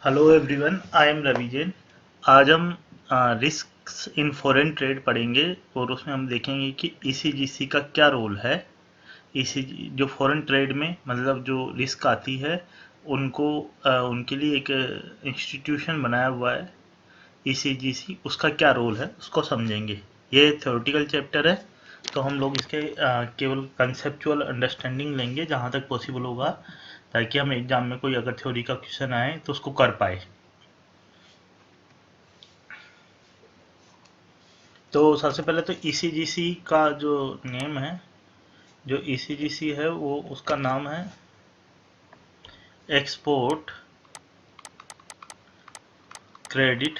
Hello everyone, I am Ravi Jain. आज हम risks in foreign trade पढ़ेंगे और उसमें हम देखेंगे कि ईसीजीसी का क्या रोल है। ईसीजी जो फॉरेन ट्रेड में मतलब जो रिस्क आती है उनको उनके लिए एक इंस्टीट्यूशन बनाया हुआ है ईसीजीसी, उसका क्या रोल है उसको समझेंगे। ये थ्योरेटिकल चैप्टर है तो हम लोग इसके केवल कंसेप्चुअल अंडरस्टैंडिंग लेंगे जहाँ तक पॉसिबल होगा, ताकि हम एग्जाम में कोई अगर थ्योरी का क्वेश्चन आए तो उसको कर पाए। तो सबसे पहले तो ईसीजीसी का जो नेम है, जो ईसीजीसी है वो उसका नाम है एक्सपोर्ट क्रेडिट।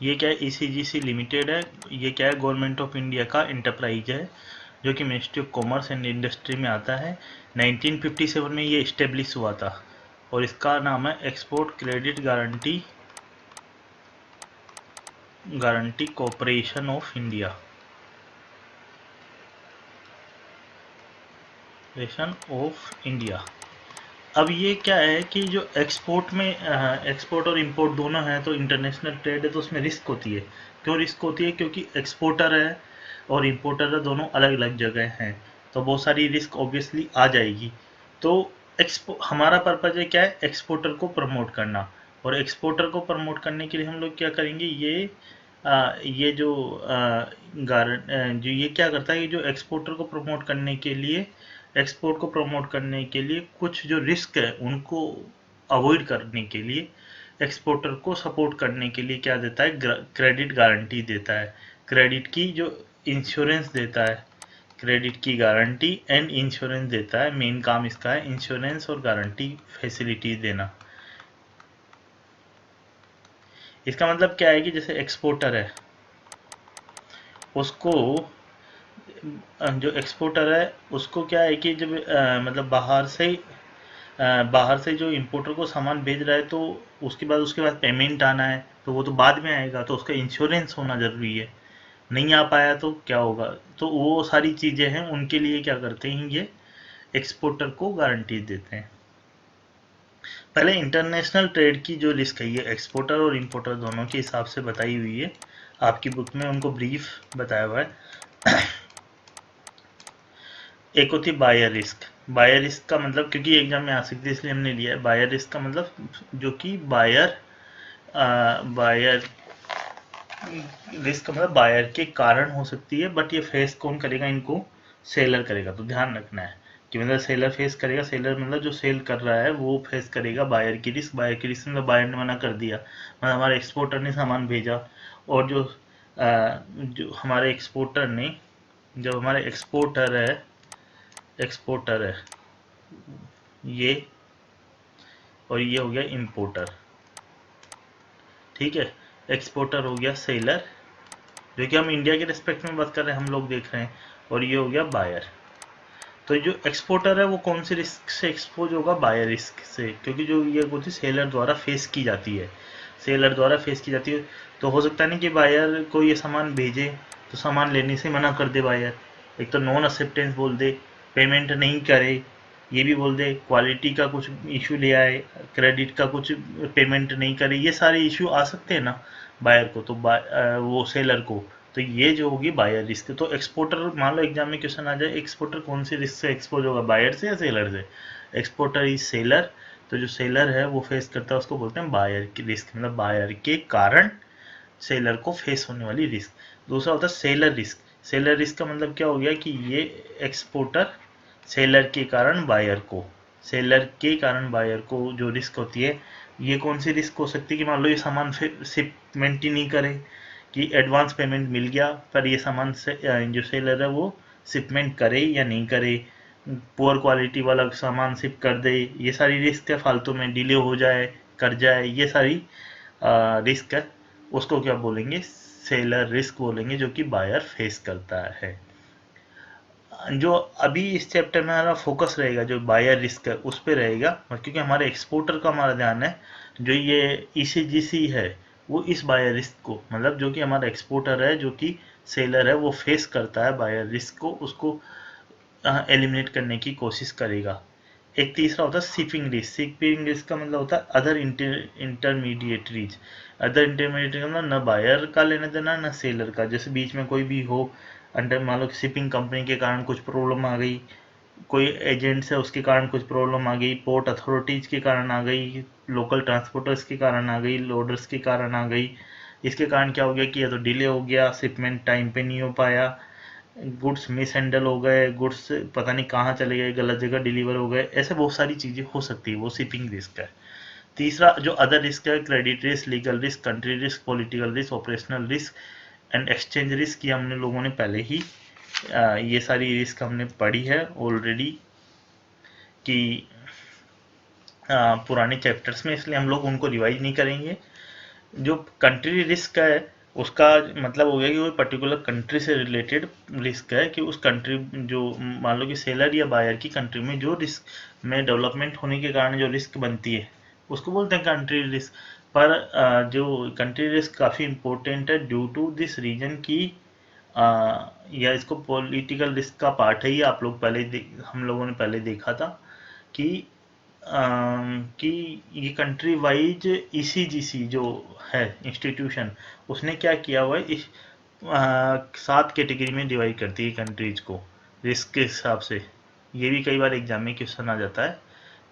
ये क्या है, ईसीजीसी लिमिटेड है। ये क्या है, गवर्नमेंट ऑफ इंडिया का इंटरप्राइज है जो कि ministry of commerce and industry में आता है। 1957 में ये इस्टेब्लिश हुआ था और इसका नाम है export credit guarantee corporation of India of India. अब ये क्या है कि जो एक्सपोर्ट में एक्सपोर्ट और इंपोर्ट दोनों हैं तो इंटरनेशनल ट्रेड है तो उसमें रिस्क होती है। क्यों रिस्क होती है? क्योंकि एक्सपोर्टर है और इंपोर्टर है, दोनों अलग अलग जगह हैं, तो बहुत सारी रिस्क ऑब्वियसली आ जाएगी। तो एक्सपो हमारा पर्पज है क्या है, एक्सपोर्टर को प्रमोट करना। और एक्सपोर्टर को प्रमोट करने के लिए हम लोग क्या करेंगे, ये जो जो ये क्या करता है, ये जो एक्सपोर्टर को प्रमोट करने के लिए, एक्सपोर्ट को प्रमोट करने के लिए कुछ जो रिस्क है उनको अवॉइड करने के लिए एक्सपोर्टर को सपोर्ट करने के लिए क्या देता है, क्रेडिट गारंटी देता है। क्रेडिट की जो इंश्योरेंस देता है, क्रेडिट की गारंटी एंड इंश्योरेंस देता है। मेन काम इसका है इंश्योरेंस और गारंटी फैसिलिटी देना। इसका मतलब क्या है कि जैसे एक्सपोर्टर है उसको, जो एक्सपोर्टर है उसको क्या है कि जब मतलब बाहर से जो इंपोर्टर को सामान भेज रहा है तो उसके बाद पेमेंट आना है, तो वो तो बाद में आएगा, तो उसका इंश्योरेंस होना ज़रूरी है। नहीं आ पाया तो क्या होगा? तो वो सारी चीज़ें हैं, उनके लिए क्या करते हैं, ये एक्सपोर्टर को गारंटी देते हैं। पहले इंटरनेशनल ट्रेड की जो रिस्क है ये एक्सपोर्टर और इंपोर्टर दोनों के हिसाब से बताई हुई है, आपकी बुक में उनको ब्रीफ बताया हुआ है। एक होती है बायर रिस्क। बायर रिस्क का मतलब, क्योंकि एग्जाम में आ सकती है इसलिए हमने लिया है। बायर रिस्क का मतलब जो कि बायर रिस्क का मतलब बायर के कारण हो सकती है, बट ये फेस कौन करेगा, इनको सेलर करेगा। तो ध्यान रखना है कि मतलब सेलर फेस करेगा, सेलर मतलब जो सेल कर रहा है वो फेस करेगा बायर की रिस्क। बायर की रिस्क मतलब बायर ने मना कर दिया, मतलब हमारे एक्सपोर्टर ने सामान भेजा और जो हमारे एक्सपोर्टर ने, जब हमारे एक्सपोर्टर है ये, और ये हो गया इंपोर्टर, ठीक है। एक्सपोर्टर हो गया सेलर, जो कि हम इंडिया के रिस्पेक्ट में बात कर रहे हैं, हम लोग देख रहे हैं, और ये हो गया बायर। तो जो एक्सपोर्टर है वो कौन से रिस्क से एक्सपोज होगा? बायर रिस्क से, क्योंकि जो ये होती है सेलर द्वारा फेस की जाती है, सेलर द्वारा फेस की जाती है। तो हो सकता नहीं कि बायर को ये सामान भेजे तो सामान लेने से मना कर दे बायर, एक तो नॉन एक्सेप्टेंस बोल दे, पेमेंट नहीं करे, ये भी बोल दे, क्वालिटी का कुछ इशू ले आए, क्रेडिट का कुछ पेमेंट नहीं करे, ये सारे इशू आ सकते हैं ना बायर को, तो वो सेलर को। तो ये जो होगी बायर रिस्क। तो एक्सपोर्टर, मान लो एग्जाम में क्वेश्चन आ जाए, एक्सपोर्टर कौन सी रिस्क से एक्सपोज होगा, बायर से या सेलर से? एक्सपोर्टर इज सेलर, तो जो सेलर है वो फेस करता है उसको बोलते हैं बायर की रिस्क, मतलब बायर के कारण सेलर को फेस होने वाली रिस्क। दूसरा होता है सेलर रिस्क। सेलर रिस्क का मतलब क्या हो गया कि ये एक्सपोर्टर सेलर के कारण बायर को, सेलर के कारण बायर को जो रिस्क होती है, ये कौन सी रिस्क हो सकती है कि मान लो ये सामान फिर शिपमेंट ही नहीं करे, कि एडवांस पेमेंट मिल गया पर ये सामान से जो सेलर है वो शिपमेंट करे या नहीं करे, पुअर क्वालिटी वाला सामान शिप कर दे, ये सारी रिस्क है। फालतू में डिले हो जाए, कर जाए, ये सारी रिस्क है। उसको क्या बोलेंगे? सेलर रिस्क बोलेंगे, जो कि बायर फेस करता है। जो अभी इस चैप्टर में हमारा फोकस रहेगा जो बायर रिस्क है उस पे रहेगा, क्योंकि हमारे एक्सपोर्टर का हमारा ध्यान है। जो ये ईसीजीसी है वो इस बायर रिस्क को, मतलब जो कि हमारा एक्सपोर्टर है, जो कि सेलर है, वो फेस करता है बायर रिस्क को, उसको एलिमिनेट करने की कोशिश करेगा। एक तीसरा होता है शिपिंग रिस्क। शिपिंग रिस्क का मतलब होता है अदर इंटरमीडिएटरीज। अदर इंटरमीडिएटरी का मतलब न बायर का लेना देना न सेलर का। जैसे बीच में कोई भी हो अंडर, मान लो शिपिंग कंपनी के कारण कुछ प्रॉब्लम आ गई, कोई एजेंट्स है उसके कारण कुछ प्रॉब्लम आ गई, पोर्ट अथॉरिटीज के कारण आ गई, लोकल ट्रांसपोर्टर्स के कारण आ गई, लोडर्स के कारण आ गई। इसके कारण क्या हो गया कि या तो डिले हो गया, शिपमेंट टाइम पे नहीं हो पाया, गुड्स मिस हैंडल हो गए, गुड्स पता नहीं कहाँ चले गए, गलत जगह डिलीवर हो गए, ऐसे बहुत सारी चीज़ें हो सकती है, वो शिपिंग रिस्क है। तीसरा जो अदर रिस्क है, credit risk, legal risk, country risk, political risk, operational risk and exchange risk. ये हमने लोगों ने पहले ही ये सारी रिस्क हमने पढ़ी है ऑलरेडी कि पुराने चैप्टर्स में, इसलिए हम लोग उनको रिवाइज नहीं करेंगे। जो कंट्री रिस्क है उसका मतलब हो गया कि वो पर्टिकुलर कंट्री से रिलेटेड रिस्क है, कि उस कंट्री, जो मान लो कि सेलर या बायर की कंट्री में जो रिस्क में डेवलपमेंट होने के कारण जो रिस्क बनती है उसको बोलते हैं कंट्री रिस्क। पर जो कंट्री रिस्क काफ़ी इम्पोर्टेंट है ड्यू टू दिस रीजन की, या इसको पॉलिटिकल रिस्क का पार्ट है ही। आप लोग पहले हम लोगों ने पहले देखा था कि कि ये कंट्री वाइज ईसीजीसी जो है इंस्टीट्यूशन, उसने क्या किया हुआ है, इस 7 कैटेगरी में डिवाइड करती है कंट्रीज को रिस्क के हिसाब से। ये भी कई बार एग्जाम में क्वेश्चन आ जाता है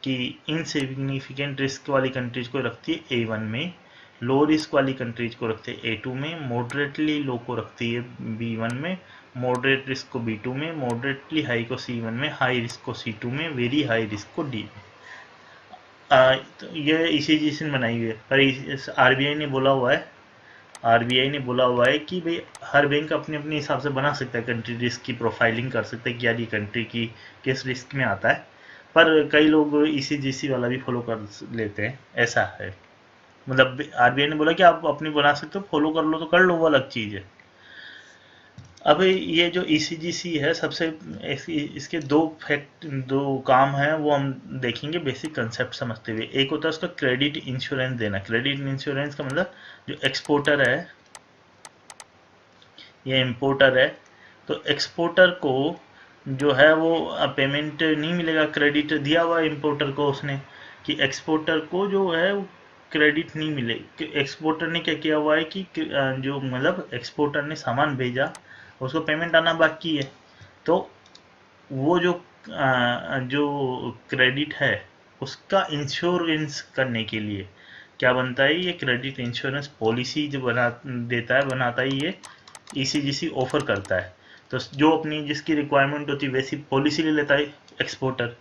कि इनसिग्निफिकेंट रिस्क वाली कंट्रीज को रखती है A1 में, लो रिस्क वाली कंट्रीज को रखते हैं A2 में, मॉडरेटली लो को रखती है B1 में, मॉडरेट रिस्क को B2 में, मॉडरेटली हाई को C1 में, हाई रिस्क को C2 में, वेरी हाई रिस्क को D में। तो ये ईसीजीसी ने बनाई हुई है, पर आरबीआई ने बोला हुआ है, आरबीआई ने बोला हुआ है कि भाई हर बैंक अपने अपने हिसाब से बना सकता है, कंट्री रिस्क की प्रोफाइलिंग कर सकता है कि यार ये कंट्री की किस रिस्क में आता है। पर कई लोग ईसीजीसी वाला भी फॉलो कर लेते हैं, ऐसा है। मतलब आरबीआई ने बोला कि आप अपनी बना सकते हो, फॉलो कर लो तो कर लो, वो अलग चीज़ है। अब ये जो ईसीजीसी है, सबसे इसके दो काम हैं, वो हम देखेंगे बेसिक कंसेप्ट समझते हुए। एक होता है उसका क्रेडिट इंश्योरेंस देना। क्रेडिट इंश्योरेंस का मतलब जो एक्सपोर्टर है या इम्पोर्टर है, तो एक्सपोर्टर को जो है वो पेमेंट नहीं मिलेगा। क्रेडिट दिया हुआ है इम्पोर्टर को उसने कि एक्सपोर्टर को जो है वो क्रेडिट नहीं मिले। एक्सपोर्टर ने क्या किया हुआ है कि जो मतलब एक्सपोर्टर ने सामान भेजा, उसको पेमेंट आना बाकी है, तो वो जो क्रेडिट है उसका इंश्योरेंस करने के लिए क्या बनता है, ये क्रेडिट इंश्योरेंस पॉलिसी जो बनाता है ये ईसीजीसी ऑफर करता है। तो जो अपनी जिसकी रिक्वायरमेंट होती है वैसी पॉलिसी ले लेता है एक्सपोर्टर।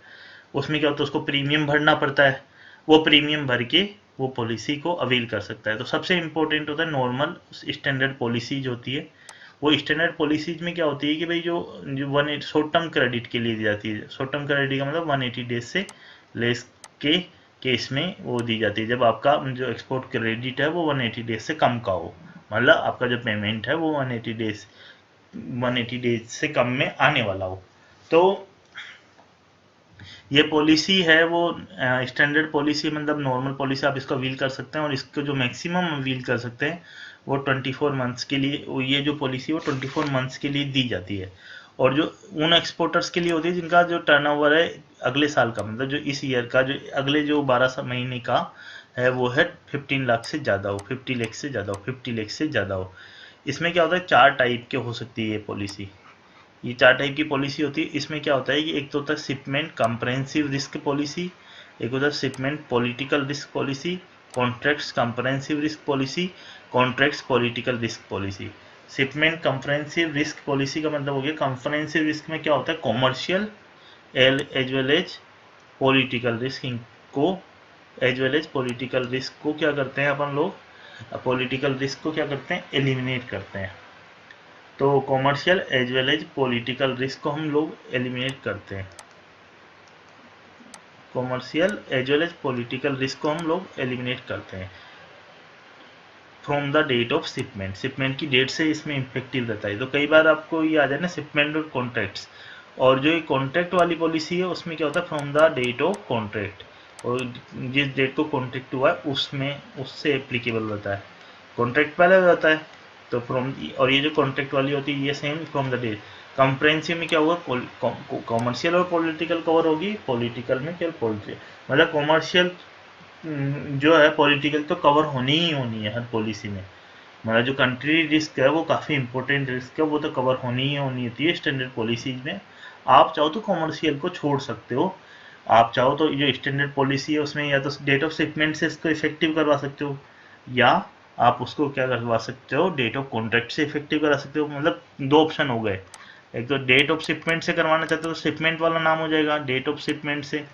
उसमें क्या होता है, उसको प्रीमियम भरना पड़ता है, वो प्रीमियम भर के वो पॉलिसी को अवेल कर सकता है। तो सबसे इंपॉर्टेंट होता है नॉर्मल स्टैंडर्ड पॉलिसी जो होती है। वो स्टैंडर्ड पॉलिसीज में क्या होती है कि भाई जो जो शॉर्ट टर्म क्रेडिट के लिए दी जाती है। शॉर्ट टर्म क्रेडिट का मतलब 180 डेज से लेस के केस में वो दी जाती है, जब आपका जो एक्सपोर्ट क्रेडिट है वो 180 डेज से कम का हो, मतलब आपका जो पेमेंट है वो 180 डेज से कम में आने वाला हो। तो ये पॉलिसी है वो स्टैंडर्ड पॉलिसी, मतलब नॉर्मल पॉलिसी आप इसको व्हील कर सकते हैं, और इसको जो मैक्सिमम व्हील कर सकते हैं वो 24 मंथ्स के लिए, ये जो पॉलिसी वो 24 मंथ्स के लिए दी जाती है। और जो उन एक्सपोर्टर्स के लिए होती है जिनका जो टर्नओवर है अगले साल का, मतलब जो इस ईयर का, जो अगले जो 12 महीने का है वो है 15 लाख से ज़्यादा हो, 50 लाख से ज़्यादा हो, 50 लाख से ज़्यादा हो। इसमें क्या होता है, 4 टाइप के हो सकती है ये पॉलिसी। ये 4 टाइप की पॉलिसी होती है। इसमें क्या होता है कि एक तो होता है शिपमेंट कंप्रहेंसिव रिस्क पॉलिसी, एक होता है shipment political risk policy, contracts comprehensive risk policy, contracts political risk policy. Shipment comprehensive risk policy का मतलब हो गया, कंप्रहेंसिव रिस्क में क्या होता है, commercial as well as political risk को, as well as political risk को क्या करते हैं अपन लोग, पॉलिटिकल रिस्क को क्या करते हैं, एलिमिनेट करते हैं। तो commercial as well as political risk को हम लोग एलिमिनेट करते हैं। Commercial as well as political risk को हम लोग एलिमिनेट करते हैं from the date of shipment. Shipment की डेट से इसमें इफेक्टिव रहता है। तो कई बार आपको ये आ जाए ना शिपमेंट और कॉन्ट्रैक्ट्स, और जो ये कॉन्ट्रैक्ट वाली पॉलिसी है उसमें क्या होता है, from the date of contract, और जिस डेट को कॉन्ट्रैक्ट हुआ है उसमें उससे एप्लीकेबल रहता है। कॉन्ट्रैक्ट पहले हो जाता है तो फ्रॉम, और ये जो कॉन्ट्रैक्ट वाली होती है ये same from the date. Comprehensive में क्या होगा, कॉमर्शियल और पॉलिटिकल कवर होगी, पॉलिटिकल में केवल पॉलिटिकल, मतलब कॉमर्शियल जो है, पॉलिटिकल तो कवर होनी ही होनी है हर पॉलिसी में। मतलब जो कंट्री रिस्क है वो काफ़ी इंपॉर्टेंट रिस्क है, वो तो कवर होनी ही होनी होती है स्टैंडर्ड पॉलिसीज में। आप चाहो तो कॉमर्शियल को छोड़ सकते हो, आप चाहो तो जो स्टैंडर्ड पॉलिसी है उसमें या तो डेट ऑफ शिपमेंट से इसको इफेक्टिव करवा सकते हो, या आप उसको क्या करवा सकते हो, डेट ऑफ कॉन्ट्रैक्ट से इफेक्टिव करा सकते हो। मतलब दो ऑप्शन हो गए, एक तो डेट ऑफ शिपमेंट से करवाना चाहते हो तो शिपमेंट वाला नाम हो जाएगा, डेट ऑफ शिपमेंट से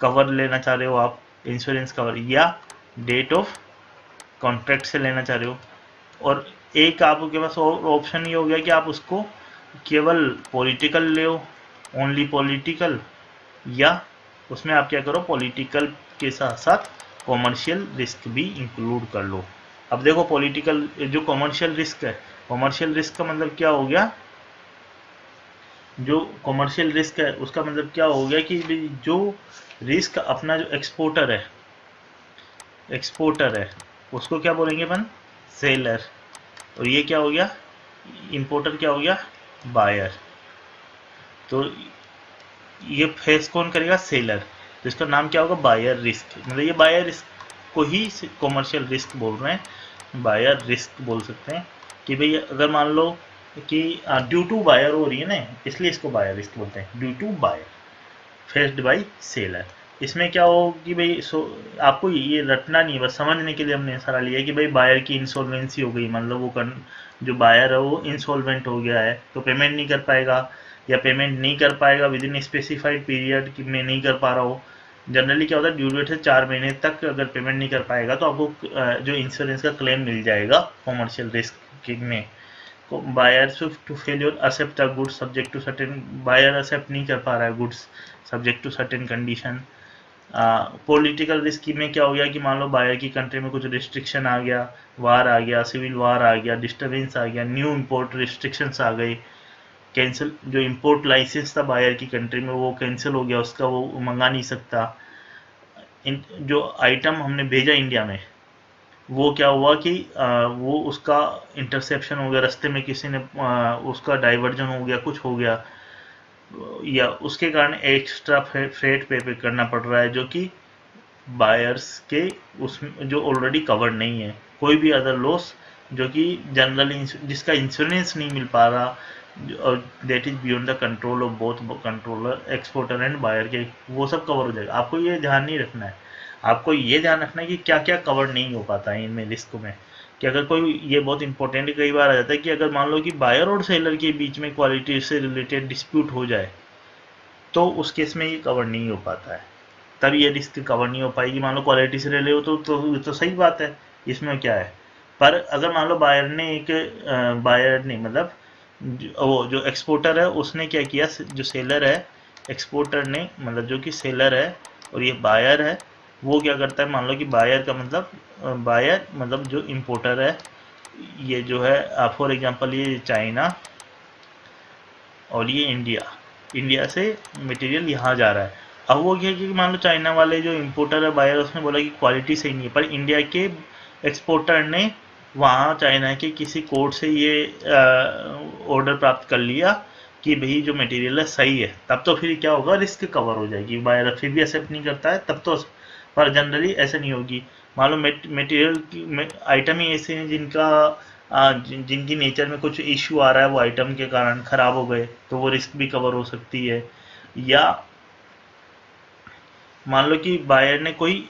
कवर लेना चाह रहे हो आप इंश्योरेंस कवर, या डेट ऑफ कॉन्ट्रैक्ट से लेना चाह रहे हो। और एक आपके पास और ऑप्शन ये हो गया कि आप उसको केवल पॉलिटिकल ले, ओनली पॉलिटिकल, या उसमें आप क्या करो, पॉलिटिकल के साथ साथ कॉमर्शियल रिस्क भी इंक्लूड कर लो। अब देखो पॉलिटिकल जो कॉमर्शियल रिस्क है, कॉमर्शियल रिस्क का मतलब क्या हो गया, जो कॉमर्शियल रिस्क है उसका मतलब क्या हो गया कि जो रिस्क अपना जो एक्सपोर्टर है उसको क्या बोलेंगे अपन, सेलर, और ये क्या हो गया, इंपोर्टर क्या हो गया, बायर। तो ये फेस कौन करेगा, सेलर, तो इसका नाम क्या होगा, बायर रिस्क। मतलब ये बायर रिस्क को ही कॉमर्शियल रिस्क बोल रहे हैं, बायर रिस्क बोल सकते हैं। कि भाई अगर मान लो कि ड्यू टू बायर हो रही है ना, इसलिए इसको बायर रिस्क बोलते हैं, due to buyer faced by seller. इसमें क्या हो कि भाई आपको ये रटना नहीं है, बस समझने के लिए हमने सारा लिया है कि भाई बायर की इंसॉल्वेंसी हो गई, मतलब वो जो बायर है वो इंसॉल्वेंट हो गया है तो पेमेंट नहीं कर पाएगा, या पेमेंट नहीं कर पाएगा विद इन स्पेसिफाइड पीरियड में नहीं कर पा रहा हो। जनरली क्या होता है, ड्यू डेट से 4 महीने तक अगर पेमेंट नहीं कर पाएगा तो आपको जो इंश्योरेंस का क्लेम मिल जाएगा कॉमर्शियल रिस्क में। Buyer to failure accept a goods subject to certain, buyer accept नहीं कर पा रहा है goods subject to certain condition. Political risk में क्या हो गया कि मान लो बायर की कंट्री में कुछ रिस्ट्रिक्शन आ गया, वार आ गया, सिविल वार आ गया, डिस्टर्बेंस आ गया, न्यू इंपोर्ट रिस्ट्रिक्शंस आ गई, कैंसिल जो इंपोर्ट लाइसेंस था बायर की कंट्री में वो कैंसिल हो गया, उसका वो मंगा नहीं सकता। जो आइटम हमने भेजा इंडिया में वो क्या हुआ कि वो उसका इंटरसेप्शन हो गया, रास्ते में किसी ने उसका डाइवर्जन हो गया, कुछ हो गया, या उसके कारण एक्स्ट्रा फ्रेट पे करना पड़ रहा है, जो कि बायर्स के उसमें जो ऑलरेडी कवर्ड नहीं है। कोई भी अदर लॉस जो कि जनरल जिसका इंश्योरेंस नहीं मिल पा रहा, और that is beyond the control of both controller exporter and buyer के, वो सब कवर हो जाएगा। आपको ये ध्यान नहीं रखना है, आपको ये ध्यान रखना है कि क्या क्या कवर नहीं हो पाता है इनमें रिस्क में। कि अगर कोई, ये बहुत इंपॉर्टेंट कई बार आ जाता है कि अगर मान लो कि बायर और सेलर के बीच में क्वालिटी से रिलेटेड डिस्प्यूट हो जाए तो उस केस में ये कवर नहीं हो पाता है, तब ये रिस्क कवर नहीं हो पाएगी। मान लो क्वालिटी से रिले हो तो सही बात है, इसमें क्या है। पर अगर मान लो बायर ने मतलब वो जो एक्सपोर्टर है उसने क्या किया, जो सेलर है, एक्सपोर्टर ने मतलब जो कि सेलर है और ये बायर है, वो क्या करता है, मान लो कि बायर का मतलब बायर मतलब जो इम्पोर्टर है, ये जो है फॉर एग्जांपल ये चाइना और ये इंडिया से मटेरियल यहाँ जा रहा है। अब वो क्या है कि मान लो चाइना वाले जो इम्पोर्टर है बायर, उसने बोला कि क्वालिटी सही नहीं है, पर इंडिया के एक्सपोर्टर ने वहाँ चाइना के किसी कोर्ट से ये ऑर्डर प्राप्त कर लिया कि भाई जो मटेरियल है सही है, तब तो फिर क्या होगा, रिस्क कवर हो जाएगी। बायर फिर भी एक्सेप्ट नहीं करता है तब तो, पर जनरली ऐसे नहीं होगी। मान लो मटेरियल आइटम ही ऐसे हैं जिनकी नेचर में कुछ इश्यू आ रहा है, वो आइटम के कारण खराब हो गए तो वो रिस्क भी कवर हो सकती है। या मान लो कि बायर ने कोई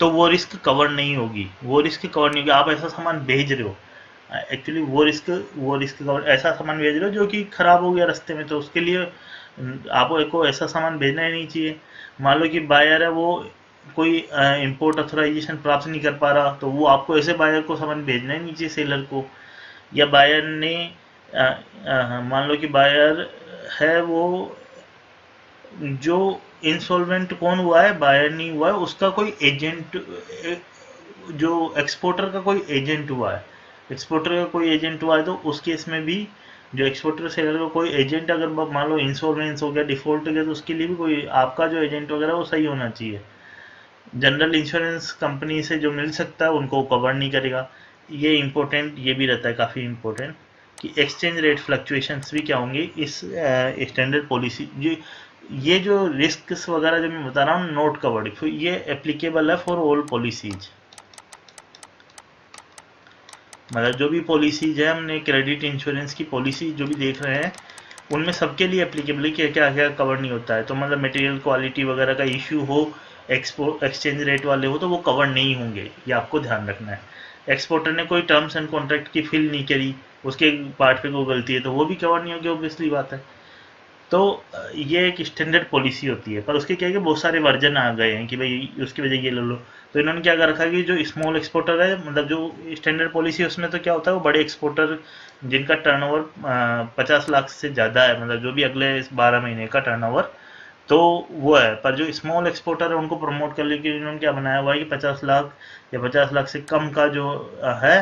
तो वो रिस्क कवर नहीं होगी, वो रिस्क कवर नहीं होगी। आप ऐसा सामान भेज रहे हो, एक्चुअली वो रिस्क कवर, ऐसा सामान भेज रहे हो जो कि खराब हो गया रास्ते में, तो उसके लिए आपको ऐसा सामान भेजना ही नहीं चाहिए। मान लो कि बायर है वो कोई इंपोर्ट अथोराइजेशन प्राप्त नहीं कर पा रहा, तो वो आपको ऐसे बायर को सामान भेजना ही नहीं चाहिए, सेलर को। या बायर ने मान लो कि बायर है वो जो इंसॉल्वेंट कौन हुआ है, बायर नहीं हुआ है, उसका कोई एजेंट, जो एक्सपोर्टर का कोई एजेंट हुआ है, एक्सपोर्टर का कोई एजेंट हुआ है, तो उस केस में भी जो एक्सपोर्टर सेलर का कोई एजेंट अगर मान लो इंसॉल्वेंस हो गया, डिफॉल्ट हो गया, तो उसके लिए भी कोई आपका जो एजेंट वगैरह वो सही होना चाहिए। जनरल इंश्योरेंस कंपनी से जो मिल सकता है उनको कवर नहीं करेगा। ये इम्पोर्टेंट, ये भी रहता है काफ़ी इम्पोर्टेंट। कि एक्सचेंज रेट फ्लक्चुएशंस भी क्या होंगे इस स्टैंडर्ड पॉलिसी। ये जो रिस्क वगैरह जो मैं बता रहा हूँ नोट कवर्ड, तो ये एप्लीकेबल है फॉर ऑल पॉलिसीज। मतलब जो भी पॉलिसीज है, हमने क्रेडिट इंश्योरेंस की पॉलिसी जो भी देख रहे हैं उनमें सबके लिए एप्लीकेबल है कि क्या क्या कवर नहीं होता है। तो मतलब मटेरियल क्वालिटी वगैरह का इश्यू हो, एक्सचेंज रेट वाले हो, तो वो कवर नहीं होंगे, ये आपको ध्यान रखना है। एक्सपोर्टर ने कोई टर्म्स एंड कॉन्ट्रैक्ट की फिल नहीं करी, उसके पार्ट पे कोई गलती है तो वो भी कवर नहीं होगी, ऑब्वियसली बात है। तो ये एक स्टैंडर्ड पॉलिसी होती है, पर उसके क्या है कि बहुत सारे वर्जन आ गए हैं कि भाई उसकी वजह ये ले लो। तो इन्होंने क्या कर रखा है कि जो स्मॉल एक्सपोर्टर है, मतलब जो स्टैंडर्ड पॉलिसी है उसमें तो क्या होता है, वो बड़े एक्सपोर्टर जिनका टर्नओवर 50 लाख से ज़्यादा है, मतलब जो भी अगले 12 महीने का टर्नओवर, तो वो है। पर जो स्मॉल एक्सपोर्टर है उनको प्रमोट करने के लिए इन्होंने क्या बनाया हुआ है कि 50 लाख या 50 लाख से कम का जो है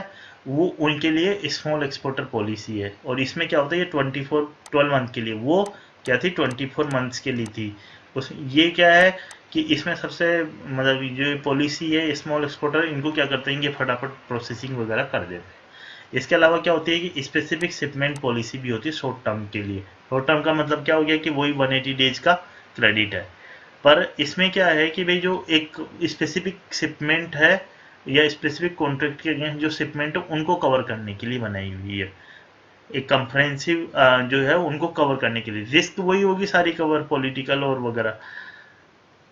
वो उनके लिए स्मॉल एक्सपोर्टर पॉलिसी है। और इसमें क्या होता है, ये 12 मंथ के लिए, वो क्या थी 24 मंथ्स के लिए थी। उस ये क्या है कि इसमें सबसे मतलब जो पॉलिसी है स्मॉल एक्सपोर्टर, इनको क्या करते हैं कि फटाफट प्रोसेसिंग वगैरह कर देते हैं। इसके अलावा क्या होती है कि स्पेसिफिक शिपमेंट पॉलिसी भी होती है शॉर्ट टर्म के लिए। शॉर्ट टर्म का मतलब क्या हो गया कि वही 180 डेज का क्रेडिट है। पर इसमें क्या है कि भाई जो एक स्पेसिफिक शिपमेंट है या स्पेसिफिक कॉन्ट्रैक्ट के अगेंस्ट जो शिपमेंट है उनको कवर करने के लिए बनाई हुई है। एक कंप्रहेंसिव जो है उनको कवर करने के लिए, रिस्क वही होगी सारी कवर, पॉलिटिकल और वगैरह,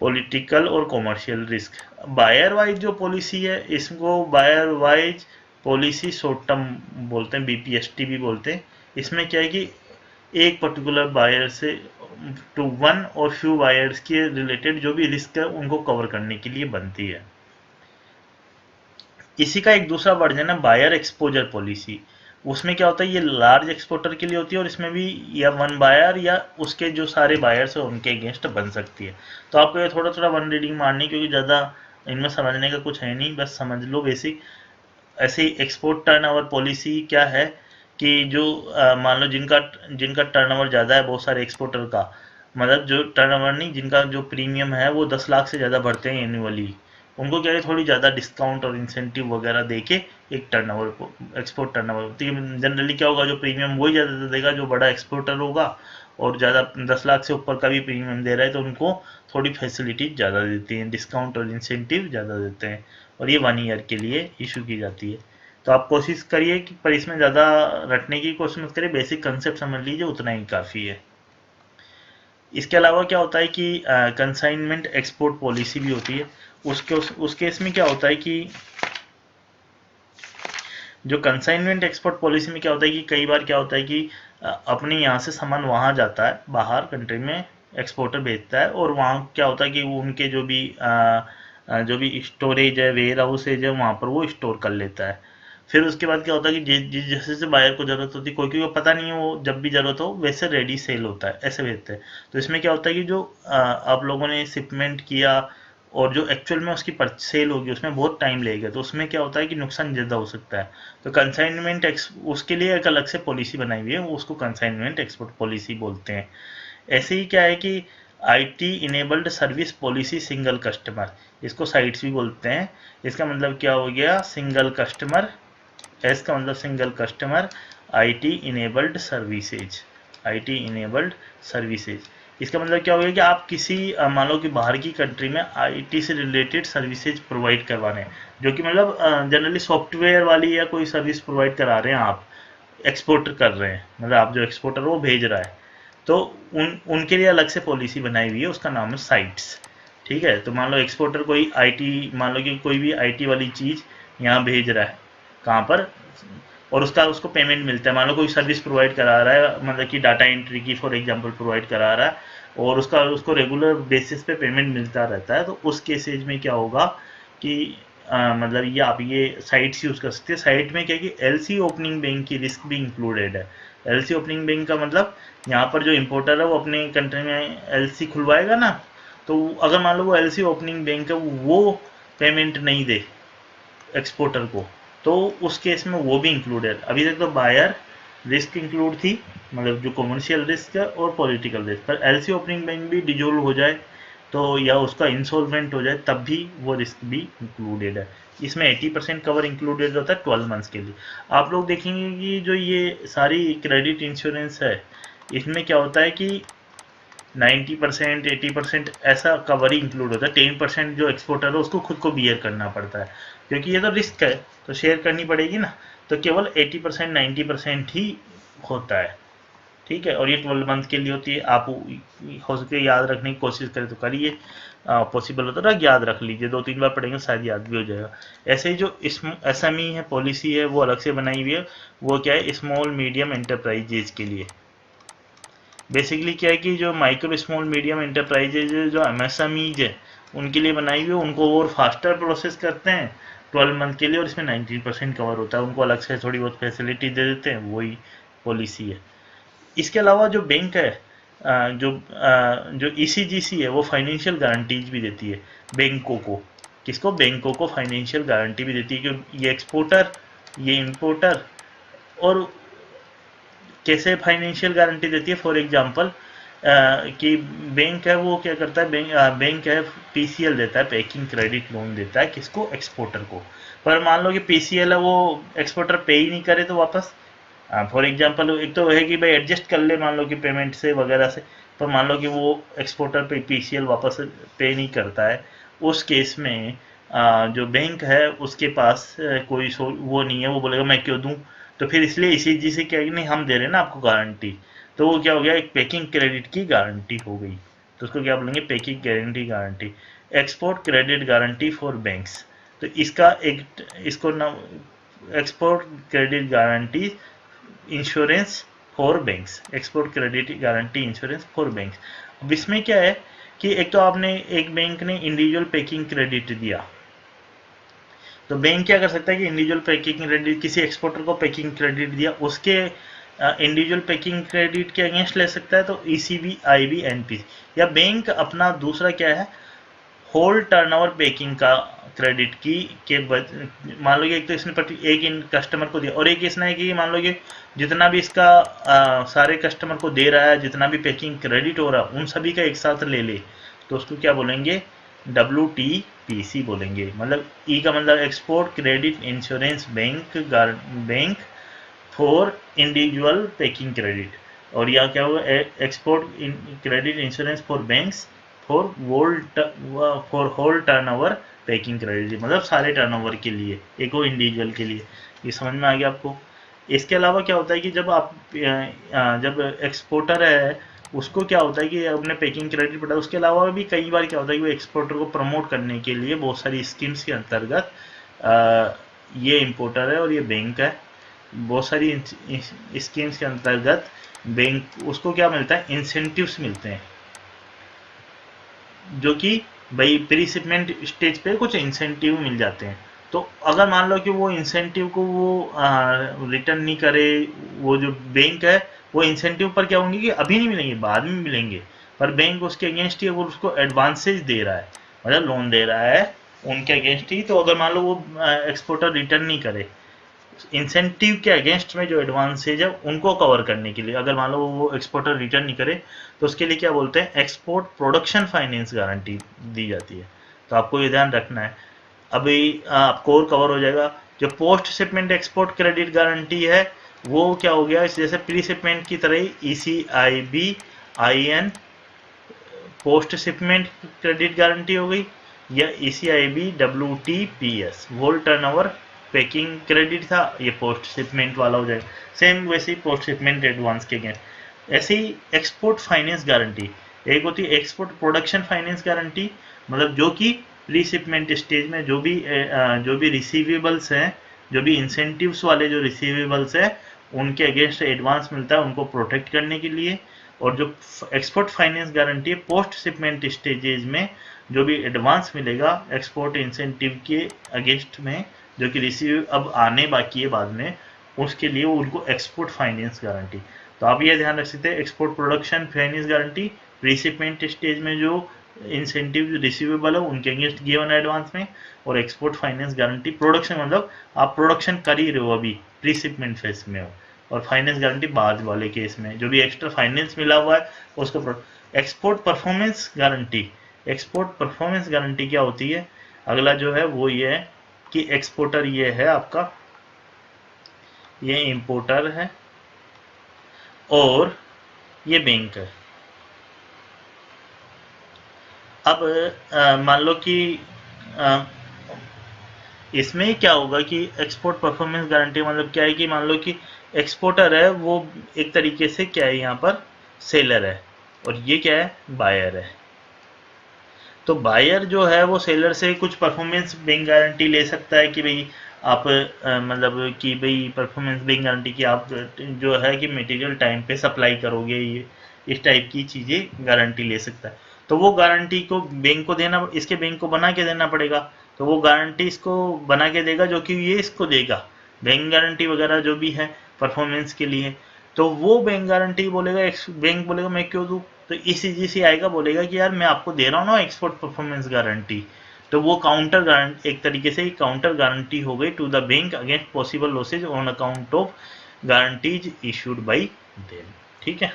पॉलिटिकल और कॉमर्शियल रिस्क। बायर वाइज जो पॉलिसी है इसको buyer wise policy short term बोलते हैं, बीपीएसटी भी बोलते हैं। इसमें क्या है कि एक पर्टिकुलर बायर से टू वन और फ्यू बायर्स के रिलेटेड जो भी रिस्क है उनको कवर करने के लिए बनती है। इसी का एक दूसरा वर्जन है बायर एक्सपोजर पॉलिसी। उसमें क्या होता है, ये लार्ज एक्सपोर्टर के लिए होती है और इसमें भी या वन बायर या उसके जो सारे बायर्स हैं उनके अगेंस्ट बन सकती है। तो आपको ये थोड़ा थोड़ा वन रीडिंग मारनी, क्योंकि ज़्यादा इनमें समझने का कुछ है नहीं, बस समझ लो बेसिक। ऐसे ही एक्सपोर्ट टर्नओवर पॉलिसी क्या है कि जो मान लो जिनका जिनका टर्नओवर ज़्यादा है, बहुत सारे एक्सपोर्टर का, मतलब जो टर्नओवर नहीं, जिनका जो प्रीमियम है वो 10 लाख से ज़्यादा बढ़ते हैं एनुअली, उनको क्या है थोड़ी ज़्यादा डिस्काउंट और इंसेंटिव वगैरह देके एक टर्नओवर को एक्सपोर्ट टर्नओवर, तो जनरली क्या होगा, जो प्रीमियम वही ज़्यादा देगा जो बड़ा एक्सपोर्टर होगा, और ज़्यादा 10 लाख से ऊपर का भी प्रीमियम दे रहा है तो उनको थोड़ी फैसिलिटी ज़्यादा देती हैं, डिस्काउंट और इंसेंटिव ज़्यादा देते हैं। और ये 1 ईयर के लिए इशू की जाती है। तो आप कोशिश करिए कि, पर इसमें ज़्यादा रटने की कोशिश मत करिए, बेसिक कंसेप्ट समझ लीजिए, उतना ही काफ़ी है। इसके अलावा क्या होता है कि कंसाइनमेंट एक्सपोर्ट पॉलिसी भी होती है। उस केस में क्या होता है कि जो कंसाइनमेंट एक्सपोर्ट पॉलिसी में क्या होता है कि कई बार क्या होता है कि अपने यहाँ से सामान वहाँ जाता है, बाहर कंट्री में एक्सपोर्टर भेजता है, और वहाँ क्या होता है कि वो उनके जो भी स्टोरेज है, वेयर हाउसेज है, वहाँ पर वो स्टोर कर लेता है। फिर उसके बाद क्या होता है कि जिस जैसे से बायर को ज़रूरत होती है, कोई को पता नहीं है, वो जब भी ज़रूरत हो वैसे रेडी सेल होता है, ऐसे भेजते हैं। तो इसमें क्या होता है कि जो आप लोगों ने शिपमेंट किया और जो एक्चुअल में उसकी सेल होगी उसमें बहुत टाइम लगेगा, तो उसमें क्या होता है कि नुकसान ज़्यादा हो सकता है। तो कंसाइनमेंट उसके लिए एक अलग से पॉलिसी बनाई हुई है, उसको कंसाइनमेंट एक्सपोर्ट पॉलिसी बोलते हैं। ऐसे ही क्या है कि IT enabled service policy single customer, इसको साइट्स भी बोलते हैं। इसका मतलब क्या हो गया, सिंगल कस्टमर, एस का मतलब single customer, IT enabled services, IT enabled services. इसका मतलब क्या हो गया कि आप किसी मान लो कि बाहर की कंट्री में आईटी से रिलेटेड सर्विसेज प्रोवाइड करवा रहे हैं, जो कि मतलब जनरली सॉफ्टवेयर वाली या कोई सर्विस प्रोवाइड करा रहे हैं, आप एक्सपोर्ट कर रहे हैं, मतलब आप जो एक्सपोर्टर वो भेज रहा है, तो उनके लिए अलग से पॉलिसी बनाई हुई है, उसका नाम है साइट्स। ठीक है, तो मान लो एक्सपोर्टर कोई आईटी, मान लो कि कोई भी आईटी वाली चीज़ यहाँ भेज रहा है, कहाँ पर, और उसको पेमेंट मिलता है। मान लो कोई सर्विस प्रोवाइड करा रहा है, मतलब कि डाटा एंट्री की फॉर एग्जांपल प्रोवाइड करा रहा है, और उसको रेगुलर बेसिस पे पेमेंट मिलता रहता है, तो उस केसेज में क्या होगा कि मतलब ये आप ये साइट्स यूज़ कर सकते हैं। साइट में क्या है कि एलसी ओपनिंग बैंक की रिस्क भी इंक्लूडेड है। एलसी ओपनिंग बैंक का मतलब यहाँ पर जो इम्पोर्टर है वो अपने कंट्री में एलसी खुलवाएगा ना, तो अगर मान लो वो एलसी ओपनिंग बैंक है वो पेमेंट नहीं दे एक्सपोर्टर को, तो उस केस में वो भी इंक्लूड है। अभी तक तो बायर रिस्क इंक्लूड थी, मतलब जो कॉमर्शियल रिस्क है और पॉलिटिकल रिस्क, पर एलसी ओपनिंग बैंक भी डिजोल्व हो जाए तो, या उसका इंसॉल्वेंट हो जाए, तब भी वो रिस्क भी इंक्लूडेड है। इसमें 80% कवर इंक्लूडेड होता है 12 मंथ्स के लिए। आप लोग देखेंगे कि जो ये सारी क्रेडिट इंश्योरेंस है इसमें क्या होता है कि 90% 80% ऐसा कवर ही इंक्लूड होता है। 10% जो एक्सपोर्टर है उसको खुद को बियर करना पड़ता है, क्योंकि ये तो रिस्क है तो शेयर करनी पड़ेगी ना। तो केवल 80% 90% ही होता है, ठीक है। और ये 12 मंथ के लिए होती है। आप हो सके याद रखने की कोशिश करें तो करिए, पॉसिबल होता है याद रख लीजिए, 2-3 बार पढ़ेंगे शायद याद भी हो जाएगा। ऐसे ही जो SME है पॉलिसी है वो अलग से बनाई हुई है। वो क्या है, स्मॉल मीडियम एंटरप्राइजेज के लिए। बेसिकली क्या है कि जो माइक्रो स्मॉल मीडियम एंटरप्राइजेज जो MSMEज है उनके लिए बनाई हुई है, उनको और फास्टर प्रोसेस करते हैं 12 मंथ के लिए, और इसमें 19% कवर होता है। उनको अलग से थोड़ी बहुत फैसिलिटी दे देते हैं, वही पॉलिसी है। इसके अलावा जो बैंक है, जो ECGC है वो फाइनेंशियल गारंटीज भी देती है बैंकों को। किसको? बैंकों को फाइनेंशियल गारंटी भी देती है कि ये एक्सपोर्टर, ये इंपोर्टर। और कैसे फाइनेंशियल गारंटी देती है? फॉर एग्जांपल कि बैंक है वो क्या करता है, बैंक है PCL देता है, पैकिंग क्रेडिट लोन देता है। किसको? एक्सपोर्टर को। पर मान लो कि PCL है वो एक्सपोर्टर पे ही नहीं करे तो वापस, फॉर एग्जांपल एक तो है कि भाई एडजस्ट कर ले मान लो कि पेमेंट से वगैरह से, पर मान लो कि वो एक्सपोर्टर पे PCL वापस पे नहीं करता है, उस केस में जो बैंक है उसके पास कोई वो नहीं है, वो बोलेगा मैं क्यों दूं। तो फिर इसलिए ECG से क्या है कि नहीं हम दे रहे हैं ना आपको गारंटी, तो वो क्या हो गया, एक पैकिंग क्रेडिट की गारंटी हो गई। तो उसको क्या बोलेंगे? Packing guarantee guarantee. Export credit guarantee for banks. तो इसका एक इसको ना export credit guarantee insurance for banks, export credit guarantee insurance for banks. अब इसमें क्या है कि एक तो आपने एक बैंक ने इंडिविजुअल पैकिंग क्रेडिट दिया, तो बैंक क्या कर सकता है कि इंडिविजुअल पैकिंग क्रेडिट, किसी एक्सपोर्टर को पैकिंग क्रेडिट दिया, उसके इंडिविजुअल पैकिंग क्रेडिट के अगेंस्ट ले सकता है, तो ECB IB NPC। या बैंक अपना दूसरा क्या है, होल टर्नओवर पैकिंग का क्रेडिट की के मान लो कि एक तो इसने एक इन कस्टमर को दिया, और एक इसने है कि मान लो कि जितना भी इसका सारे कस्टमर को दे रहा है, जितना भी पैकिंग क्रेडिट हो रहा है उन सभी का एक साथ ले ले, तो उसको क्या बोलेंगे? WTPC बोलेंगे। मतलब ई का मतलब export credit insurance bank for individual packing credit. और यह क्या होगा? Export credit insurance for banks for whole turnover packing credit, मतलब सारे टर्नओवर के लिए, एक वो इंडिविजुअल के लिए। ये समझ में आ गया आपको? इसके अलावा क्या होता है कि जब आप जब एक्सपोर्टर है उसको क्या होता है कि अपने पैकिंग क्रेडिट बढ़ा, उसके अलावा भी कई बार क्या होता है कि वो एक्सपोर्टर को प्रमोट करने के लिए बहुत सारी स्कीम्स के अंतर्गत, ये इंपोर्टर है और ये बैंक है, बहुत सारी स्कीम्स के अंतर्गत बैंक उसको क्या मिलता है? इंसेंटिव्स मिलते हैं, जो कि भाई प्री शिपमेंट स्टेज पे कुछ इंसेंटिव मिल जाते हैं। तो अगर मान लो कि वो इंसेंटिव को वो रिटर्न नहीं करे, वो जो बैंक है वो इंसेंटिव पर क्या होंगे कि अभी नहीं मिलेंगे, बाद में मिलेंगे, पर बैंक उसके अगेंस्ट ही वो उसको एडवांसेज दे रहा है, मतलब लोन दे रहा है उनके अगेंस्ट ही। तो अगर मान लो वो एक्सपोर्टर रिटर्न नहीं करे, इंसेंटिव के अगेंस्ट में जो एडवांसेज है उनको कवर करने के लिए, अगर मान लो वो एक्सपोर्टर रिटर्न नहीं करे तो उसके लिए क्या बोलते हैं? एक्सपोर्ट प्रोडक्शन फाइनेंस गारंटी दी जाती है। तो आपको ये ध्यान रखना है। अभी आपको और कवर हो जाएगा। जो post shipment export credit guarantee है वो क्या हो गया, जैसे प्री शिपमेंट की तरह ही ECIB IN post shipment credit guarantee हो गई, या ECIB WTPS वोल टर्नओवर पैकिंग क्रेडिट था, ये पोस्ट शिपमेंट वाला हो जाएगा। सेम वैसे ही पोस्ट शिपमेंट एडवांस के अगेंस्ट। ऐसे ही एक्सपोर्ट फाइनेंस गारंटी, एक होती है एक्सपोर्ट प्रोडक्शन फाइनेंस गारंटी, मतलब जो कि प्री शिपमेंट स्टेज में जो भी रिसीवेबल्स हैं, जो भी इंसेंटिव्स वाले जो रिसीवेबल्स हैं उनके अगेंस्ट एडवांस मिलता है उनको प्रोटेक्ट करने के लिए। और जो एक्सपोर्ट फाइनेंस गारंटी है पोस्ट शिपमेंट स्टेजेज में जो भी एडवांस मिलेगा एक्सपोर्ट इंसेंटिव के अगेंस्ट में, जो कि रिसीव अब आने बाकी है बाद में, उसके लिए उनको एक्सपोर्ट फाइनेंस गारंटी। तो आप ये ध्यान रख सकते हैं, export production finance guarantee pre shipment stage में जो इंसेंटिव रिसीवेबल है उनके अगेंस्ट गिवन एडवांस में, और एक्सपोर्ट फाइनेंस गारंटी प्रोडक्शन, मतलब आप प्रोडक्शन कर ही रहे हो अभी प्री शिपमेंट फेज में हो, और फाइनेंस गारंटी बाद वाले केस में जो भी एक्स्ट्रा फाइनेंस मिला हुआ है उसको। Export performance guarantee, export performance guarantee क्या होती है? अगला जो है वो ये है कि एक्सपोर्टर ये है आपका, ये इंपोर्टर है और ये बैंक है। अब मान लो कि अ, इसमें क्या होगा कि एक्सपोर्ट परफॉर्मेंस गारंटी मतलब क्या है कि मान लो कि एक्सपोर्टर है वो एक तरीके से क्या है यहाँ पर सेलर है और ये क्या है बायर है। तो बायर जो है वो सेलर से कुछ परफॉर्मेंस बैंक गारंटी ले सकता है कि भाई आप मतलब कि भाई परफॉर्मेंस बैंक गारंटी की आप जो है कि मटेरियल टाइम पे सप्लाई करोगे, ये इस टाइप की चीज़ें गारंटी ले सकता है। तो वो गारंटी को बैंक को देना, इसके बैंक को बना के देना पड़ेगा। तो वो गारंटी इसको बना के देगा जो कि ये इसको देगा, बैंक गारंटी वगैरह जो भी है परफॉर्मेंस के लिए। तो वो बैंक गारंटी बोलेगा, बैंक बोलेगा मैं क्यों दूँ, तो ईसीजीसी आएगा बोलेगा कि यार मैं आपको दे रहा हूँ ना एक्सपोर्ट परफॉर्मेंस गारंटी। तो वो काउंटर गारंटी एक तरीके से काउंटर गारंटी हो गई to the bank against possible losses on account of guarantees issued by them. ठीक है,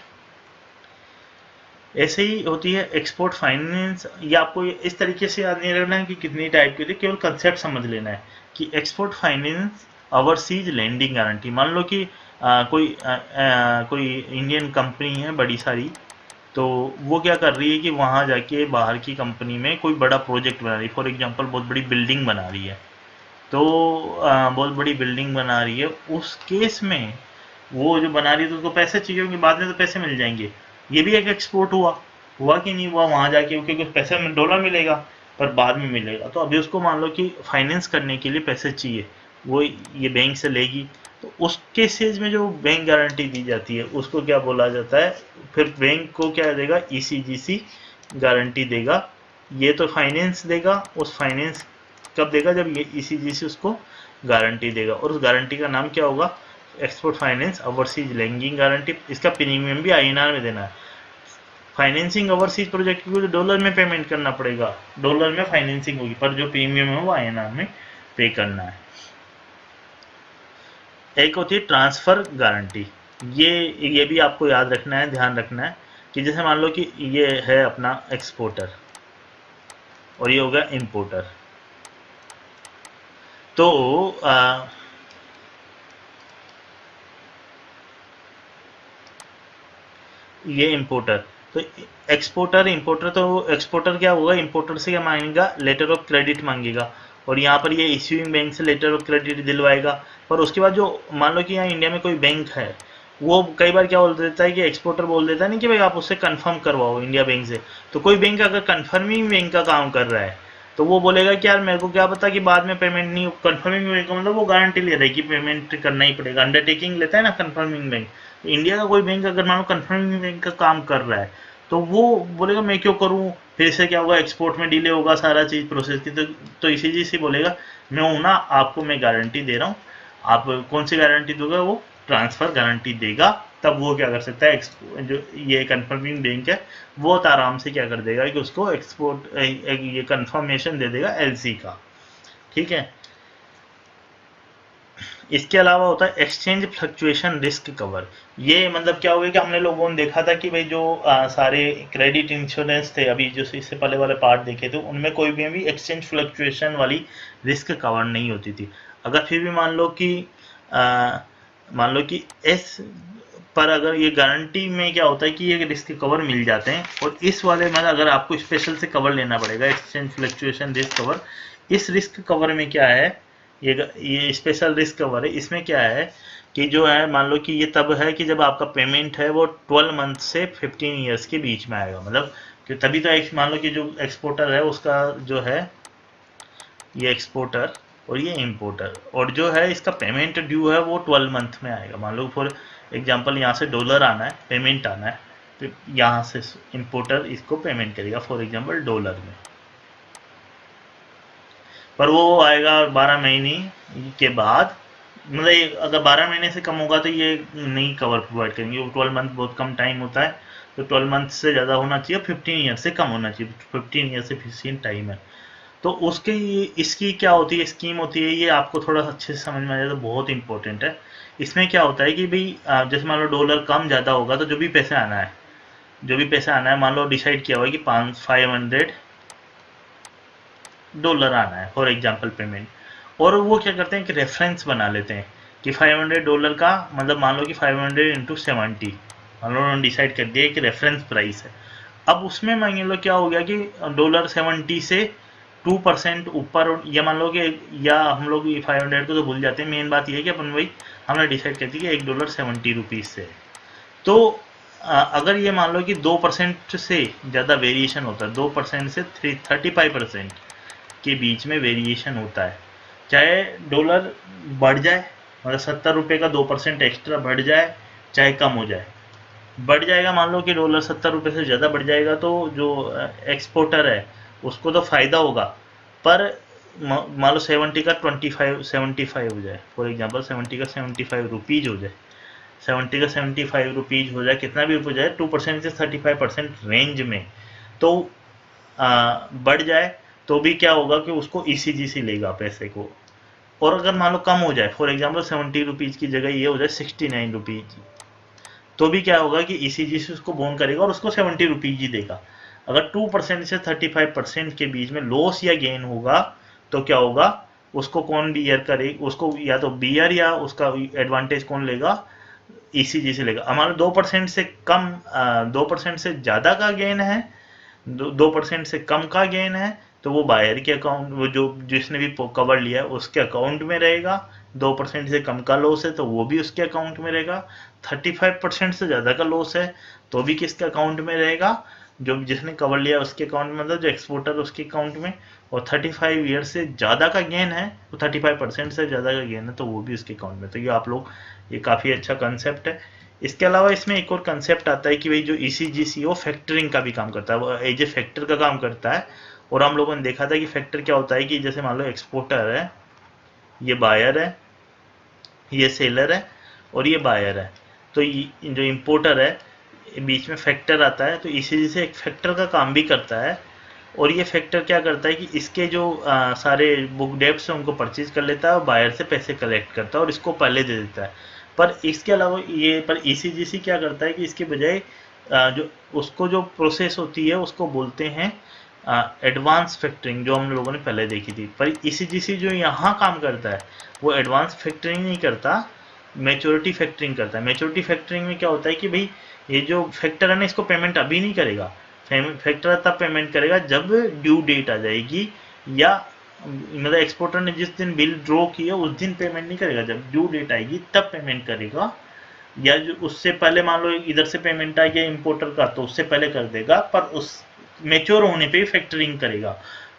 ऐसे ही होती है एक्सपोर्ट फाइनेंस। ये आपको इस तरीके से याद नहीं रखना है कि कितनी टाइप की होती है, केवल कंसेप्ट समझ लेना है कि export finance overseas lending guarantee. मान लो कि कोई इंडियन कंपनी है बड़ी सारी, तो वो क्या कर रही है कि वहाँ जाके बाहर की कंपनी में कोई बड़ा प्रोजेक्ट बना रही है, फॉर एग्जांपल बहुत बड़ी बिल्डिंग बना रही है। तो बहुत बड़ी बिल्डिंग बना रही है, उस केस में वो जो बना रही है तो उसको पैसे चाहिए होंगे, बाद में तो पैसे मिल जाएंगे। ये भी एक एक्सपोर्ट हुआ, हुआ कि नहीं हुआ वहाँ जाके, क्योंकि पैसे में डॉलर मिलेगा पर बाद में मिलेगा। तो अभी उसको मान लो कि फाइनेंस करने के लिए पैसे चाहिए, वो ये बैंक से लेगी। तो उस केसेज में जो बैंक गारंटी दी जाती है उसको क्या बोला जाता है, फिर बैंक को क्या देगा, ईसीजीसी गारंटी देगा। ये तो फाइनेंस देगा, उस फाइनेंस कब देगा, जब ये ईसीजीसी उसको गारंटी देगा, और उस गारंटी का नाम क्या होगा, export finance overseas lending guarantee. इसका प्रीमियम भी आईएनआर में देना है। फाइनेंसिंग ओवरसीज प्रोजेक्ट की तो डॉलर में पेमेंट करना पड़ेगा, डॉलर में फाइनेंसिंग होगी, पर जो प्रीमियम है वो आईएनआर में पे करना है। एक होती है ट्रांसफर गारंटी। ये भी आपको याद रखना है, ध्यान रखना है कि जैसे मान लो कि ये है अपना एक्सपोर्टर और ये होगा इंपोर्टर। तो ये इंपोर्टर, तो एक्सपोर्टर इंपोर्टर, तो एक्सपोर्टर क्या होगा, इंपोर्टर से क्या मांगेगा, लेटर ऑफ क्रेडिट मांगेगा, और यहाँ पर ये इश्यूइंग बैंक से लेटर ऑफ क्रेडिट दिलवाएगा। पर उसके बाद जो मान लो कि यहाँ इंडिया में कोई बैंक है, वो कई बार क्या बोल देता है कि एक्सपोर्टर बोल देता है नहीं कि भाई आप उससे कंफर्म करवाओ इंडिया बैंक से। तो कोई बैंक अगर कंफर्मिंग बैंक का काम कर रहा है तो वो बोलेगा कि यार मेरे को क्या पता कि बाद में पेमेंट नहीं, कंफर्मिंग बैंक का मतलब वो गारंटी ले रहा है कि पेमेंट करना ही पड़ेगा, अंडरटेकिंग लेता है ना कंफर्मिंग बैंक। इंडिया का कोई बैंक अगर मानो कंफर्मिंग बैंक का काम कर रहा है तो वो बोलेगा मैं क्यों करूं, फिर से क्या होगा, एक्सपोर्ट में डिले होगा सारा चीज़ प्रोसेस की। तो इसी से बोलेगा मैं हूं ना, आपको मैं गारंटी दे रहा हूँ। आप कौन सी गारंटी दोगे, वो ट्रांसफर गारंटी देगा। तब वो क्या कर सकता है, जो ये कंफर्मिंग बैंक है वो तो आराम से क्या कर देगा कि उसको एक्सपोर्ट ये कंफर्मेशन दे देगा एलसी का। ठीक है, इसके अलावा होता है एक्सचेंज फ्लक्चुएशन रिस्क कवर। ये मतलब क्या होगा कि हमने लोगों ने देखा था कि भाई जो सारे क्रेडिट इंश्योरेंस थे, अभी जो इससे पहले वाले पार्ट देखे थे, उनमें कोई भी एक्सचेंज फ्लक्चुएशन वाली रिस्क कवर नहीं होती थी। अगर फिर भी मान लो कि मान लो कि एस पर अगर ये गारंटी में क्या होता है कि ये रिस्क कवर मिल जाते हैं, और इस वाले में अगर आपको स्पेशल से कवर लेना पड़ेगा, एक्सचेंज फ्लक्चुएशन रिस्क कवर। इस रिस्क कवर में क्या है, ये स्पेशल रिस्क कवर है। इसमें क्या है कि जो है मान लो कि ये तब है कि जब आपका पेमेंट है वो 12 मंथ से 15 ईयर्स के बीच में आएगा, मतलब कि तभी तो मान लो कि जो एक्सपोर्टर है उसका जो है, ये एक्सपोर्टर और ये इंपोर्टर, और जो है इसका पेमेंट ड्यू है वो 12 मंथ में आएगा। मान लो फॉर एग्जांपल यहाँ से डॉलर आना है, पेमेंट आना है, तो यहाँ से इंपोर्टर इसको पेमेंट करेगा फॉर एग्जांपल डॉलर में, पर वो आएगा 12 महीने के बाद। मतलब अगर 12 महीने से कम होगा तो ये नहीं कवर प्रोवाइड करेंगे, 12 मंथ बहुत कम टाइम होता है। तो 12 मंथ से ज़्यादा होना चाहिए, 15 ईयर से कम होना चाहिए, 15 ईयर से 15 टाइम है। तो उसके इसकी क्या होती है, स्कीम होती है, ये आपको थोड़ा अच्छे से समझ में आ जाए तो बहुत इंपॉर्टेंट है। इसमें क्या होता है कि भाई जैसे मान लो डॉलर कम ज़्यादा होगा तो जो भी पैसे आना है, जो भी पैसा आना है, मान लो डिसाइड किया हुआ है कि 500 डॉलर आना है फॉर एग्जांपल पेमेंट, और वो क्या करते हैं कि रेफरेंस बना लेते हैं कि $500 का मतलब मान लो कि 500 इंटू 70 मान लो उन्होंने डिसाइड कर दिया कि रेफरेंस प्राइस है। अब उसमें मान लो क्या हो गया कि $70 से 2% ऊपर, या मान लो कि या हम लोग 500 को तो भूल जाते हैं, मेन बात यह है कि अपन वही हमने डिसाइड कर दिया कि $1.70 से है। तो अगर ये मान लो कि 2% से ज़्यादा वेरिएशन होता है, 2% से 35% के बीच में वेरिएशन होता है, चाहे डॉलर बढ़ जाए मतलब $70 का 2% एक्स्ट्रा बढ़ जाए, चाहे कम हो जाए, बढ़ जाएगा मान लो कि डॉलर $70 से ज़्यादा बढ़ जाएगा तो जो एक्सपोर्टर है उसको तो फ़ायदा होगा, पर मान लो 70 का 75 हो जाए, फॉर एग्जांपल 70 का 75 रुपीज़ हो जाए, 70 का 75 रुपीज़ हो जाए, कितना भी हो जाए 2% से 35% रेंज में, तो बढ़ जाए तो भी क्या होगा कि उसको ECGC लेगा पैसे को। और अगर मान लो कम हो जाए, फॉर एग्जांपल 70 रुपीज़ की जगह ये हो जाए 69 रुपीज़, तो भी क्या होगा कि ECGC उसको बोन करेगा और उसको 70 रुपीज़ ही देगा। अगर 2% से 35% के बीच में लॉस या गेन होगा तो क्या होगा, उसको कौन बियर करे, उसको या तो बियर या उसका एडवांटेज कौन लेगा, ECGC लेगा। हमारा 2% से कम 2% से ज़्यादा का गेन है, 2% से कम का गेन है, तो वो बायर के अकाउंट, वो जो जिसने भी कवर लिया है उसके अकाउंट में रहेगा। 2% से कम का लॉस है तो वो भी उसके अकाउंट में रहेगा। 35% से ज़्यादा का लॉस है तो भी किसके अकाउंट में रहेगा, जो जिसने कवर लिया उसके अकाउंट में, मतलब जो एक्सपोर्टर उसके अकाउंट में। और 35 ईयर से ज़्यादा का गेन है, तो 35% से ज़्यादा का गेन है तो वो भी उसके अकाउंट में। तो ये आप लोग, ये काफ़ी अच्छा कंसेप्ट है। इसके अलावा इसमें एक और कंसेप्ट आता है कि भाई जो ECGC वो फैक्टरिंग का भी काम करता है, वो एज ए फैक्टर का काम करता है। और हम लोगों ने देखा था कि फैक्टर क्या होता है कि जैसे मान लो एक्सपोर्टर है, ये बायर है, ये सेलर है और ये बायर है, तो जो इंपोर्टर है बीच में फैक्टर आता है, तो ECGC से एक फैक्टर का काम भी करता है। और ये फैक्टर क्या करता है कि इसके जो सारे बुक डेब्ट्स हैं उनको परचेज कर लेता है और बायर से पैसे कलेक्ट करता है और इसको पहले दे देता है। पर इसके अलावा ये पर ECGC क्या करता है कि इसके बजाय जो उसको जो प्रोसेस होती है उसको बोलते हैं एडवांस फैक्टरिंग, जो हम लोगों ने पहले देखी थी। पर ECGC जो यहाँ काम करता है वो एडवांस फैक्टरिंग नहीं करता, मैच्योरिटी फैक्टरिंग करता है। मैच्योरिटी फैक्टरिंग में क्या होता है कि भाई ये जो फैक्टर है ना इसको पेमेंट अभी नहीं करेगा, फैक्टर तब पेमेंट करेगा जब ड्यू डेट आ जाएगी, या मतलब एक्सपोर्टर ने जिस दिन बिल ड्रॉ किया उस दिन पेमेंट नहीं करेगा, जब ड्यू डेट आएगी तब पेमेंट करेगा। या जो उससे पहले मान लो इधर से पेमेंट आ गया इंपोर्टर का तो उससे पहले कर देगा, पर उस मेच्योर होने पे फैक्टरिंग करेगा।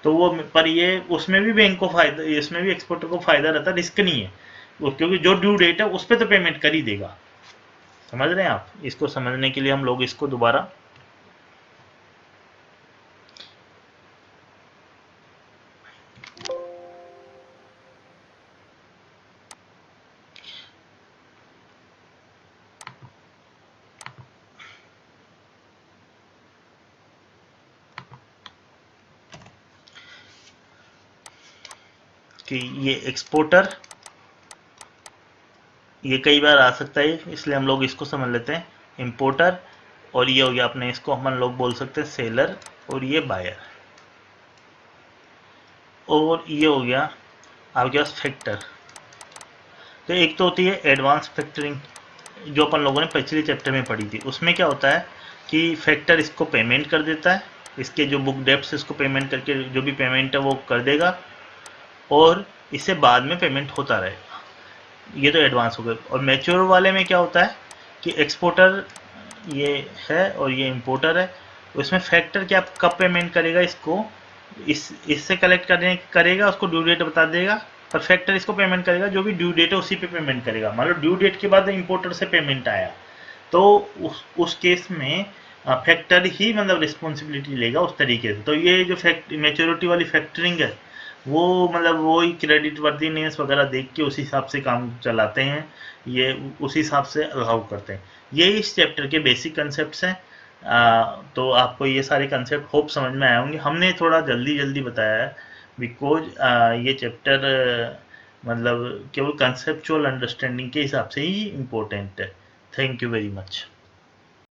तो वो, पर ये उसमें भी बैंक को फायदा, इसमें भी एक्सपोर्टर को फायदा रहता है, रिस्क नहीं है वो, क्योंकि जो ड्यू डेट है उस पर तो पेमेंट कर ही देगा। समझ रहे हैं आप? इसको समझने के लिए हम लोग इसको दोबारा कि ये एक्सपोर्टर ये कई बार आ सकता है, इसलिए हम लोग इसको समझ लेते हैं इंपोर्टर। और ये हो गया अपने, इसको हम लोग बोल सकते हैं सेलर, और ये बायर। और ये हो गया आपके पास फैक्टर। तो एक तो होती है एडवांस फैक्टरिंग जो अपन लोगों ने पिछले चैप्टर में पढ़ी थी, उसमें क्या होता है कि फैक्टर इसको पेमेंट कर देता है, इसके जो बुक डेब्ट्स इसको पेमेंट करके जो भी पेमेंट है वो कर देगा और इससे बाद में पेमेंट होता रहेगा। ये तो एडवांस हो गया। और मैच्योर वाले में क्या होता है कि एक्सपोर्टर ये है और ये इंपोर्टर है, उसमें फैक्टर क्या कब पेमेंट करेगा, इसको इससे कलेक्ट करेगा, उसको ड्यू डेट बता देगा, पर फैक्टर इसको पेमेंट करेगा, जो भी ड्यू डेट है उसी पे पेमेंट करेगा। मान लो ड्यू डेट के बाद इंपोर्टर से पेमेंट आया तो उस केस में फैक्टर ही मतलब रिस्पॉन्सिबिलिटी लेगा उस तरीके से। तो ये जो मैच्योरिटी वाली फैक्टरिंग है वो मतलब वो ही क्रेडिट वर्दीनेस वगैरह देख के उस हिसाब से काम चलाते हैं, ये उस हिसाब से अलाउ करते हैं। ये इस चैप्टर के बेसिक कंसेप्ट हैं। तो आपको ये सारे कंसेप्ट होप समझ में आए होंगे। हमने थोड़ा जल्दी जल्दी बताया है बिकॉज ये चैप्टर मतलब केवल कंसेप्चुअल अंडरस्टैंडिंग के हिसाब से ही इम्पोर्टेंट है। Thank you very much.